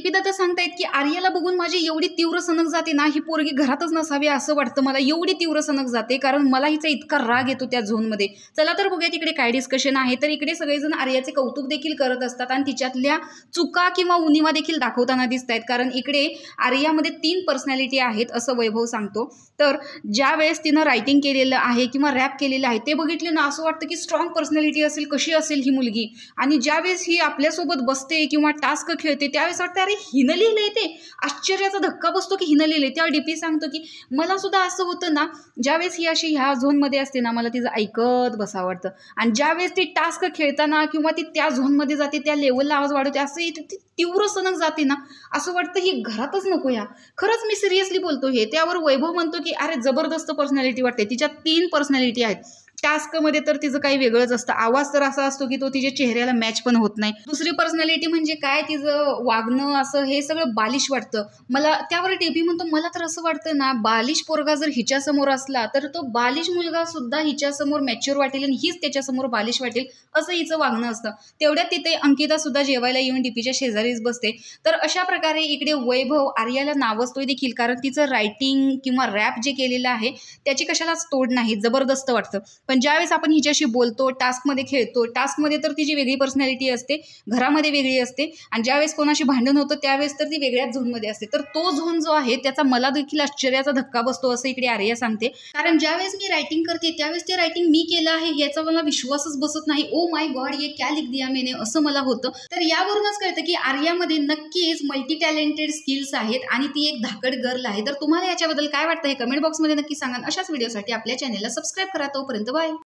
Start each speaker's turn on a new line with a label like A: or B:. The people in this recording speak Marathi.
A: डीपी दत्ता सांगतायत की आर्याला बघून माझी एवढी तीव्र सनक जाते ना, ही पोरगी घरातच नसावी असं वाटतं मला, एवढी तीव्र सनक जाते, कारण मला हिचा इतका राग येतो त्या झोनमध्ये. चला तर बघूया तिकडे काय डिस्कशन आहे. तर इकडे सगळेजण आर्याचे कौतुक देखील करत असतात आणि तिच्यातल्या चुका किंवा उणिवा देखील दाखवताना दिसत आहेत, कारण इकडे आर्यामध्ये 3 पर्सनॅलिटी आहेत असं वैभव सांगतो. तर ज्या वेळेस तिनं रायटिंग केलेलं आहे किंवा रॅप केलेलं आहे ते बघितले ना, असं वाटतं की स्ट्रॉंग पर्सनॅलिटी असेल, कशी असेल ही मुलगी. आणि ज्यावेळेस ही आपल्यासोबत बसते किंवा टास्क खेळते त्यावेळेस वाटतं अरे हिनं लिहिलंय, ते आश्चर्याचा धक्का बसतो की हिनं लिहिलंय. तेव्हा डीपी सांगतो की मला सुद्धा असं होतं ना, ज्यावेळेस ही अशी ह्या झोनमध्ये असते ना, मला तिचं ऐकत बसावं वाटतं. आणि ज्यावेळेस ती टास्क खेळताना किंवा ती त्या झोनमध्ये जाते, त्या लेवलला आवाज वाढवते, असं ती तीव्र सनक जाते ना, असं वाटतं ही घरातच नको या. खरंच मी सिरियसली बोलतो हे. त्यावर वैभव म्हणतो की अरे जबरदस्त पर्सनॅलिटी वाटते. तिच्या 3 पर्सनॅलिटी आहेत. टास्कमध्ये तर तिचं काही वेगळंच असतं, आवाज तर असा असतो की तो तिच्या चेहऱ्याला मॅच पण होत नाही. दुसरी पर्सनॅलिटी म्हणजे काय, तिचं वागणं असं हे सगळं बालिश वाटतं मला. त्यावर टीपी म्हणतो मला तर असं वाटतं ना, बालिश पोरगा जर हिच्यासमोर असला तर तो बालिश मुलगा सुद्धा हिच्यासमोर मॅच्युअर वाटेल आणि हीच त्याच्यासमोर बालिश वाटेल, असं हिचं वागणं असतं. तेवढ्यात तिथे अंकिता सुद्धा जेवायला येऊन डीपीच्या शेजारीच बसते. तर अशा प्रकारे इकडे वैभव आर्याला नावजतोय देखील, कारण तिचं रायटिंग किंवा रॅप जे केलेलं आहे त्याची कशालाच तोड नाही, जबरदस्त वाटतं. पण ज्यावेळेस आपण हिच्याशी बोलतो, टास्कमध्ये खेळतो, टास्कमध्ये तर तिची वेगळी पर्सनॅलिटी असते, घरामध्ये वेगळी असते, आणि ज्यावेळेस कोणाशी भांडण होतं त्यावेळेस तर ती वेगळ्याच झोनमध्ये असते. तर तो झोन जो आहे त्याचा मला देखील आश्चर्याचा धक्का बसतो असं इकडे आर्या सांगते. कारण ज्यावेळेस मी रायटिंग करते त्यावेळेस ते रायटिंग मी केलं आहे याचा मला विश्वासच बसत नाही. ओ माय गॉड, ये क्या लिख दिया मैंने, असं मला होतं. तर यावरूनच कळतं की आर्यामध्ये नक्कीच मल्टी टॅलेंटेड स्किल्स आहेत आणि ती एक धाकड गर्ल आहे. तर तुम्हाला याच्याबद्दल काय वाटतं हे कमेंट बॉक्समध्ये नक्की सांगा. अशाच व्हिडिओसाठी आपल्या चॅनलला सबस्क्राईब करा. तोपर्यंत बाय.